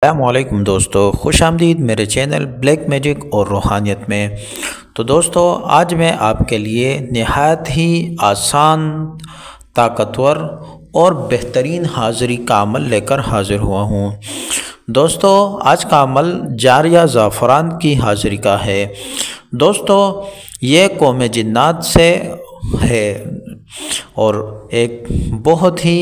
السلام علیکم دوستو، خوش آمدید میرے چینل بلیک میجک اور روحانیت میں۔ تو دوستو، آج میں آپ کے لیے نہایت ہی آسان، طاقتور اور بہترین حاضری کا عمل لے کر حاضر ہوا ہوں۔ دوستو، آج کا عمل جاریہ زعفران کی حاضری کا ہے۔ دوستو، یہ قوم جنات سے ہے اور ایک بہت ہی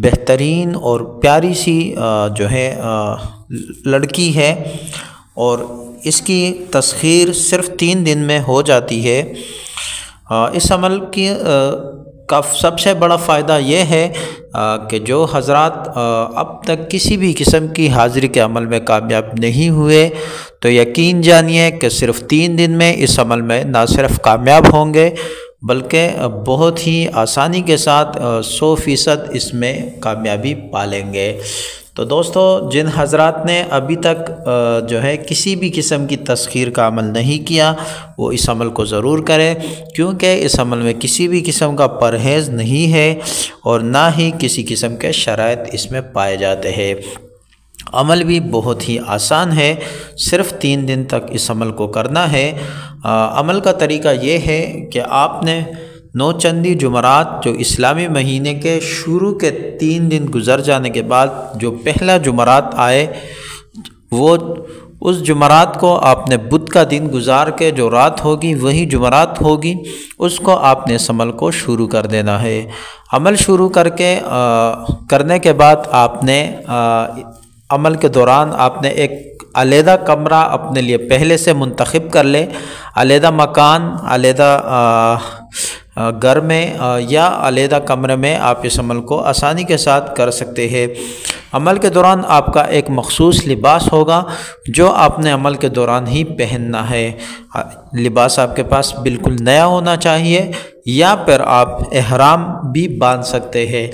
بہترین اور پیاری سی جو ہے لڑکی ہے، اور اس کی تسخیر صرف 3 دن میں ہو جاتی ہے۔ اس عمل کا سب سے بڑا فائدہ یہ ہے کہ جو حضرات اب تک کسی بھی قسم کی حاضری کے عمل میں کامیاب نہیں ہوئے، تو یقین جانیے کہ صرف 3 دن میں اس عمل میں نہ صرف کامیاب ہوں گے بلکہ بہت ہی آسانی کے ساتھ 100% اس میں کامیابی پالیں گے۔ تو دوستو، جن حضرات نے ابھی تک جو ہے کسی بھی قسم کی تسخیر کا عمل نہیں کیا، وہ اس عمل کو ضرور کریں، کیونکہ اس عمل میں کسی بھی قسم کا پرہیز نہیں ہے اور نہ ہی کسی قسم کے شرائط اس میں پائے جاتے ہیں۔ عمل بھی بہت ہی آسان ہے، صرف 3 دن تک اس عمل کو کرنا ہے۔ عمل کا طریقہ یہ ہے کہ آپ نے 9 چندی جمعرات، جو اسلامی مہینے کے شروع کے 3 دن گزر جانے کے بعد جو پہلا جمعرات آئے، وہ اس جمعرات کو آپ نے بدھ کا دن گزار کے جو رات ہوگی وہی جمعرات ہوگی، اس کو آپ نے اس عمل کو شروع کر دینا ہے۔ عمل شروع کرنے کے بعد آپ نے عمل کے دوران آپ نے ایک علیحدہ کمرہ اپنے لیے پہلے سے منتخب کر لے، علیحدہ مکان، علیحدہ گھر میں یا علیحدہ کمرے میں آپ اس عمل کو آسانی کے ساتھ کر سکتے ہیں۔ عمل کے دوران آپ کا ایک مخصوص لباس ہوگا جو آپ نے عمل کے دوران ہی پہننا ہے۔ لباس آپ کے پاس بالکل نیا ہونا چاہیے، یا پھر آپ احرام بھی باندھ سکتے ہیں۔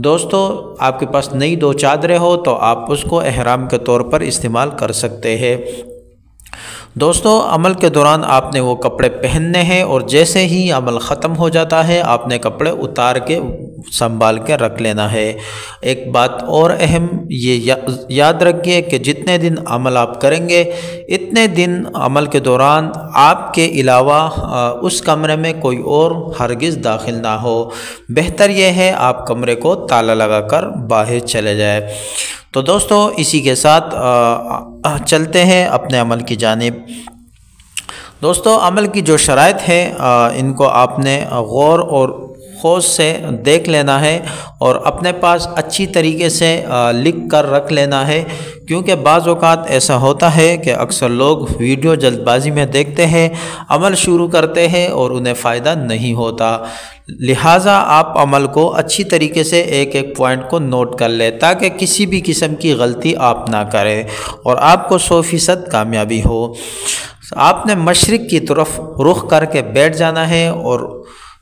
دوستو، آپ کے پاس نئی 2 چادریں ہو تو آپ اس کو احرام کے طور پر استعمال کر سکتے ہیں۔ دوستو، عمل کے دوران آپ نے وہ کپڑے پہننے ہیں، اور جیسے ہی عمل ختم ہو جاتا ہے آپ نے کپڑے اتار کے سنبھال کے رکھ لینا ہے۔ ایک بات اور اہم یہ یاد رکھیے کہ جتنے دن عمل آپ کریں گے، اتنے دن عمل کے دوران آپ کے علاوہ اس کمرے میں کوئی اور ہرگز داخل نہ ہو۔ بہتر یہ ہے آپ کمرے کو تالا لگا کر باہر چلے جائیں۔ تو دوستو، اسی کے ساتھ چلتے ہیں اپنے عمل کی جانب۔ دوستو، عمل کی جو شرائط ہے ان کو آپ نے غور اور خوض سے دیکھ لینا ہے اور اپنے پاس اچھی طریقے سے لکھ کر رکھ لینا ہے، کیونکہ بعض اوقات ایسا ہوتا ہے کہ اکثر لوگ ویڈیو جلد بازی میں دیکھتے ہیں، عمل شروع کرتے ہیں اور انہیں فائدہ نہیں ہوتا۔ لہٰذا آپ عمل کو اچھی طریقے سے ایک ایک پوائنٹ کو نوٹ کر لیں، تاکہ کسی بھی قسم کی غلطی آپ نہ کریں اور آپ کو 100% کامیابی ہو۔ آپ نے مشرق کی طرف رخ کر کے بیٹھ جانا ہے، اور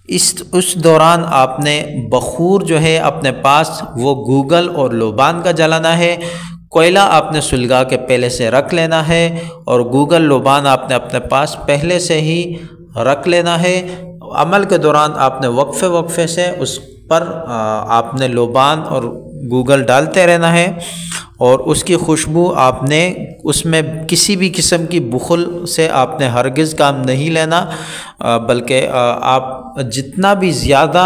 اس دوران آپ نے بخور جو ہے اپنے پاس وہ گوگل اور لوبان کا جلانا ہے۔ کوئلہ آپ نے سلگا کے پہلے سے رکھ لینا ہے، اور گوگل لوبان آپ نے اپنے پاس پہلے سے ہی رکھ لینا ہے۔ عمل کے دوران آپ نے وقفے سے اس پر آپ نے لوبان اور گوگل ڈالتے رہنا ہے، اور اس کی خوشبو آپ نے اس میں کسی بھی قسم کی بخل سے آپ نے ہرگز کام نہیں لینا، بلکہ آپ جتنا بھی زیادہ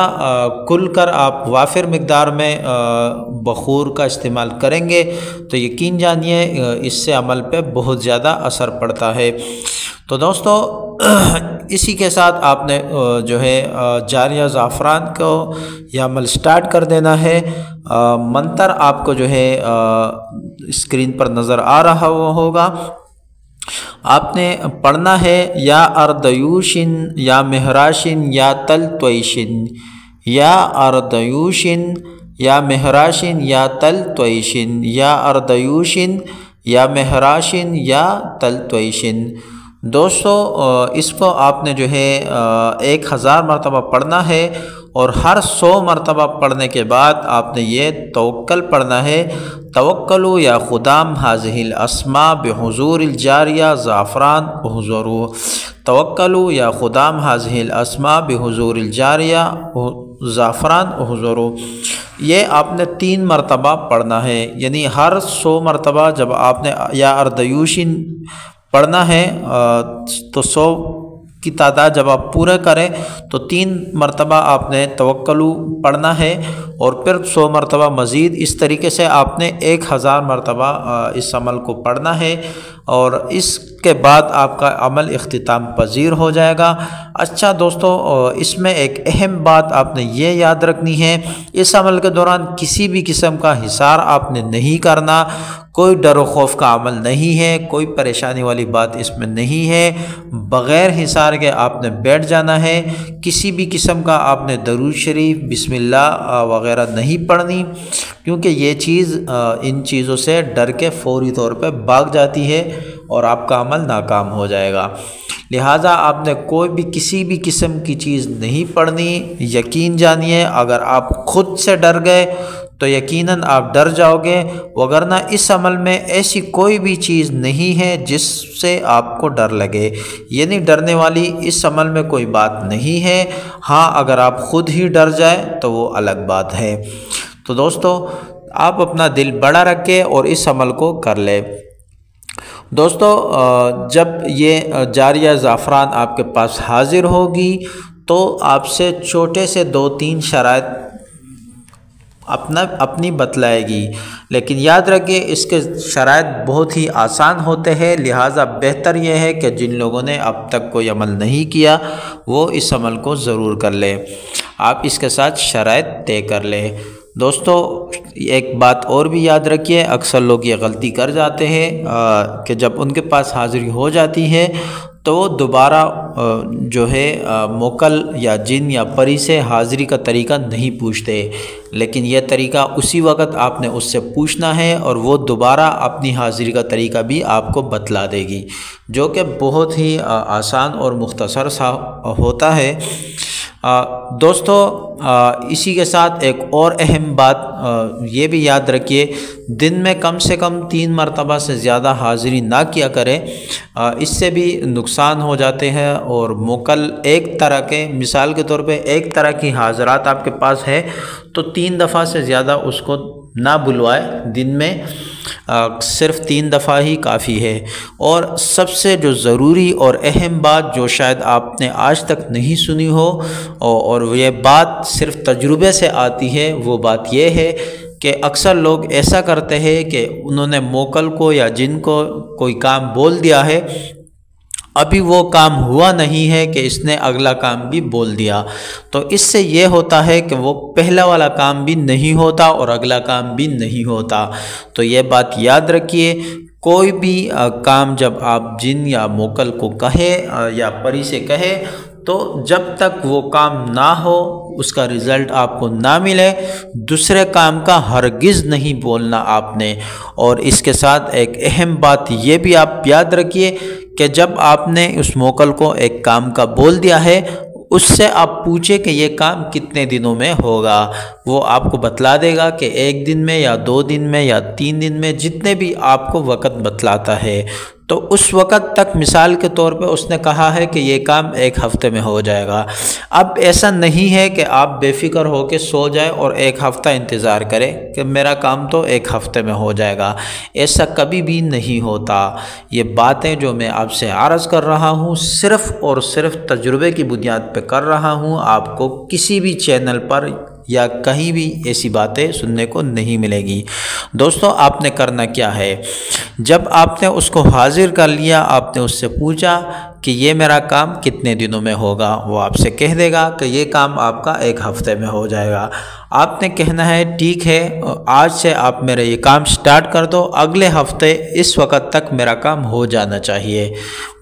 کھل کر آپ وافر مقدار میں بخور کا استعمال کریں گے تو یقین جانیے اس سے عمل پہ بہت زیادہ اثر پڑتا ہے۔ تو دوستو، اسی کے ساتھ آپ نے جو ہے جاریہ زعفران کو یہ عمل سٹارٹ کر دینا ہے۔ منتر آپ کو جو ہے اسکرین پر نظر آ رہا ہوگا، آپ نے پڑھنا ہے: یا اردیوشن یا مہراشن یا تل تویشن، یا اردیوشن یا مہراشن یا تل تویشن، یا اردیوشن یا مہراشن یا تل تویشن۔ دوستو، اس کو آپ نے جو ہے 1000 مرتبہ پڑھنا ہے، اور ہر 100 مرتبہ پڑھنے کے بعد آپ نے یہ توکل پڑھنا ہے، توکلوا یا خدام هذه الاسماء بحضور الجاریہ زعفران احضروا، توکلوا یا خدام هذه الاسماء بحضور الجاریہ زعفران احضروا، یہ آپ نے 3 مرتبہ پڑھنا ہے، یعنی ہر 100 مرتبہ جب آپ نے یا اردیوشی پڑھنا ہے تو 100 کی تعداد جب آپ پورے کریں تو 3 مرتبہ آپ نے توکلو پڑھنا ہے، اور پھر 100 مرتبہ مزید، اس طریقے سے آپ نے 1000 مرتبہ اس عمل کو پڑھنا ہے، اور اس کے بعد آپ کا عمل اختتام پذیر ہو جائے گا۔ اچھا دوستو، اس میں ایک اہم بات آپ نے یہ یاد رکھنی ہے، اس عمل کے دوران کسی بھی قسم کا حصار آپ نے نہیں کرنا، کوئی ڈر و خوف کا عمل نہیں ہے، کوئی پریشانی والی بات اس میں نہیں ہے، بغیر حصار کے آپ نے بیٹھ جانا ہے، کسی بھی قسم کا آپ نے درود شریف بسم اللہ وغیرہ نہیں پڑھنی، کیونکہ یہ چیز ان چیزوں سے ڈر کے فوری طور پہ بھاگ جاتی ہے اور آپ کا عمل ناکام ہو جائے گا۔ لہٰذا آپ نے کوئی بھی کسی بھی قسم کی چیز نہیں پڑھنی، یقین جانیے اگر آپ خود سے ڈر گئے تو یقیناً آپ ڈر جاؤ گے، وگرنہ اس عمل میں ایسی کوئی بھی چیز نہیں ہے جس سے آپ کو ڈر لگے، یعنی ڈرنے والی اس عمل میں کوئی بات نہیں ہے۔ ہاں اگر آپ خود ہی ڈر جائے تو وہ الگ بات ہے۔ تو دوستو، آپ اپنا دل بڑا رکھیں اور اس عمل کو کر لیں۔ دوستو، جب یہ جاریہ زعفران آپ کے پاس حاضر ہوگی تو آپ سے چھوٹے سے 2-3 شرائط اپنی بتلائے گی، لیکن یاد رکھیں اس کے شرائط بہت ہی آسان ہوتے ہیں، لہٰذا بہتر یہ ہے کہ جن لوگوں نے اب تک کوئی عمل نہیں کیا وہ اس عمل کو ضرور کر لیں، آپ اس کے ساتھ شرائط طے کر لیں۔ دوستو، ایک بات اور بھی یاد رکھیے، اکثر لوگ یہ غلطی کر جاتے ہیں کہ جب ان کے پاس حاضری ہو جاتی ہے تو وہ دوبارہ جو ہے موکل یا جن یا پری سے حاضری کا طریقہ نہیں پوچھتے، لیکن یہ طریقہ اسی وقت آپ نے اس سے پوچھنا ہے اور وہ دوبارہ اپنی حاضری کا طریقہ بھی آپ کو بتلا دے گی، جو کہ بہت ہی آسان اور مختصر سا ہوتا ہے۔ دوستو، اسی کے ساتھ ایک اور اہم بات یہ بھی یاد رکھیے، دن میں کم سے کم 3 مرتبہ سے زیادہ حاضری نہ کیا کریں، اس سے بھی نقصان ہو جاتے ہیں، اور موکل ایک طرح کے، مثال کے طور پہ ایک طرح کی حاضرات آپ کے پاس ہے تو 3 دفعہ سے زیادہ اس کو نہ بلوائے، دن میں صرف 3 دفعہ ہی کافی ہے۔ اور سب سے جو ضروری اور اہم بات جو شاید آپ نے آج تک نہیں سنی ہو اور یہ بات صرف تجربے سے آتی ہے، وہ بات یہ ہے کہ اکثر لوگ ایسا کرتے ہیں کہ انہوں نے موکل کو یا جن کو کوئی کام بول دیا ہے، ابھی وہ کام ہوا نہیں ہے کہ اس نے اگلا کام بھی بول دیا، تو اس سے یہ ہوتا ہے کہ وہ پہلا والا کام بھی نہیں ہوتا اور اگلا کام بھی نہیں ہوتا۔ تو یہ بات یاد رکھیے، کوئی بھی کام جب آپ جن یا موکل کو کہے یا پری سے کہے تو جب تک وہ کام نہ ہو، اس کا رزلٹ آپ کو نہ ملے، دوسرے کام کا ہرگز نہیں بولنا آپ نے۔ اور اس کے ساتھ ایک اہم بات یہ بھی آپ یاد رکھیے کہ جب آپ نے اس موکل کو ایک کام کا بول دیا ہے، اس سے آپ پوچھیں کہ یہ کام کتنے دنوں میں ہوگا، وہ آپ کو بتلا دے گا کہ 1 دن میں یا 2 دن میں یا 3 دن میں، جتنے بھی آپ کو وقت بتلاتا ہے۔ تو اس وقت تک مثال کے طور پہ اس نے کہا ہے کہ یہ کام 1 ہفتے میں ہو جائے گا، اب ایسا نہیں ہے کہ آپ بے فکر ہو کے سو جائے اور 1 ہفتہ انتظار کرے کہ میرا کام تو 1 ہفتے میں ہو جائے گا، ایسا کبھی بھی نہیں ہوتا۔ یہ باتیں جو میں آپ سے عرض کر رہا ہوں صرف اور صرف تجربے کی بنیاد پہ کر رہا ہوں، آپ کو کسی بھی چینل پر یا کہیں بھی ایسی باتیں سننے کو نہیں ملے گی۔ دوستو، آپ نے کرنا کیا ہے، جب آپ نے اس کو حاضر کر لیا، آپ نے اس سے پوچھا کہ یہ میرا کام کتنے دنوں میں ہوگا، وہ آپ سے کہہ دے گا کہ یہ کام آپ کا 1 ہفتے میں ہو جائے گا۔ آپ نے کہنا ہے ٹھیک ہے، آج سے آپ میرا یہ کام سٹارٹ کر دو، اگلے ہفتے اس وقت تک میرا کام ہو جانا چاہیے،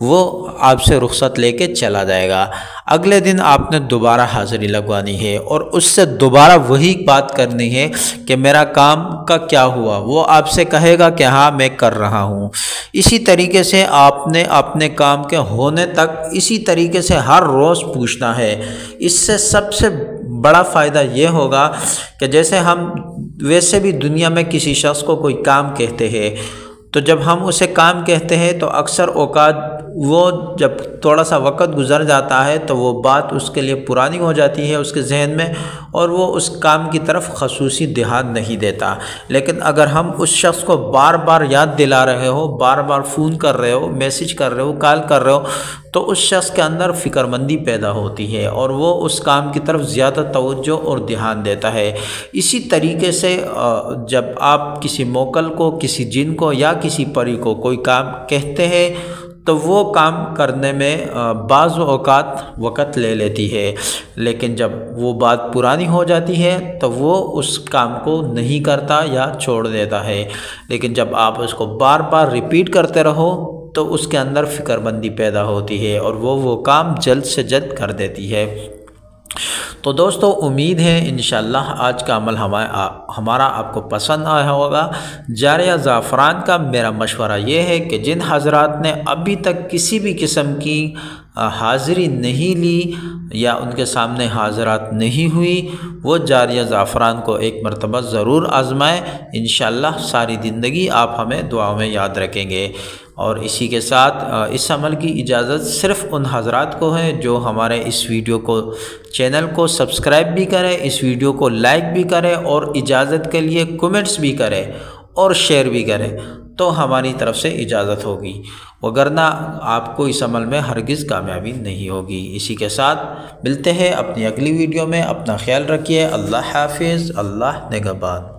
وہ آپ سے رخصت لے کے چلا جائے گا۔ اگلے دن آپ نے دوبارہ حاضری لگوانی ہے اور اس سے دوبارہ وہی بات کرنی ہے کہ میرا کام کا کیا ہوا، وہ آپ سے کہے گا کہ ہاں میں کر رہا ہوں۔ اسی طریقے سے آپ نے اپنے کام کے ہونے تک اسی طریقے سے ہر روز پوچھنا ہے۔ اس سے سب سے بڑا فائدہ یہ ہوگا کہ جیسے ہم ویسے بھی دنیا میں کسی شخص کو کوئی کام کہتے ہیں، تو جب ہم اسے کام کہتے ہیں تو اکثر اوقات وہ جب تھوڑا سا وقت گزر جاتا ہے تو وہ بات اس کے لیے پرانی ہو جاتی ہے اس کے ذہن میں، اور وہ اس کام کی طرف خصوصی دھیان نہیں دیتا۔ لیکن اگر ہم اس شخص کو بار بار یاد دلا رہے ہو، بار بار فون کر رہے ہو، میسج کر رہے ہو، کال کر رہے ہو، تو اس شخص کے اندر فکر مندی پیدا ہوتی ہے اور وہ اس کام کی طرف زیادہ توجہ اور دھیان دیتا ہے۔ اسی طریقے سے جب آپ کسی موکل کو، کسی جن کو یا کسی پری کو کوئی کام کہتے ہیں تو وہ کام کرنے میں بعض اوقات وقت لے لیتی ہے، لیکن جب وہ بات پرانی ہو جاتی ہے تو وہ اس کام کو نہیں کرتا یا چھوڑ دیتا ہے۔ لیکن جب آپ اس کو بار بار ریپیٹ کرتے رہو تو اس کے اندر فکر مندی پیدا ہوتی ہے اور وہ کام جلد سے جلد کر دیتی ہے۔ تو دوستو، امید ہے انشاءاللہ آج کا عمل ہمارا آپ کو پسند آیا ہوگا۔ جاریہ زعفران کا میرا مشورہ یہ ہے کہ جن حضرات نے ابھی تک کسی بھی قسم کی حاضری نہیں لی یا ان کے سامنے حاضرات نہیں ہوئی، وہ جاریہ زعفران کو ایک مرتبہ ضرور آزمائیں۔ انشاءاللہ ساری زندگی آپ ہمیں دعاؤں میں یاد رکھیں گے۔ اور اسی کے ساتھ اس عمل کی اجازت صرف ان حضرات کو ہے جو ہمارے اس ویڈیو کو، چینل کو سبسکرائب بھی کرے، اس ویڈیو کو لائک بھی کرے اور اجازت کے لیے کمنٹس بھی کرے اور شیئر بھی کرے، تو ہماری طرف سے اجازت ہوگی، وگرنہ آپ کو اس عمل میں ہرگز کامیابی نہیں ہوگی۔ اسی کے ساتھ ملتے ہیں اپنی اگلی ویڈیو میں، اپنا خیال رکھیے۔ اللہ حافظ، اللہ نگہبان۔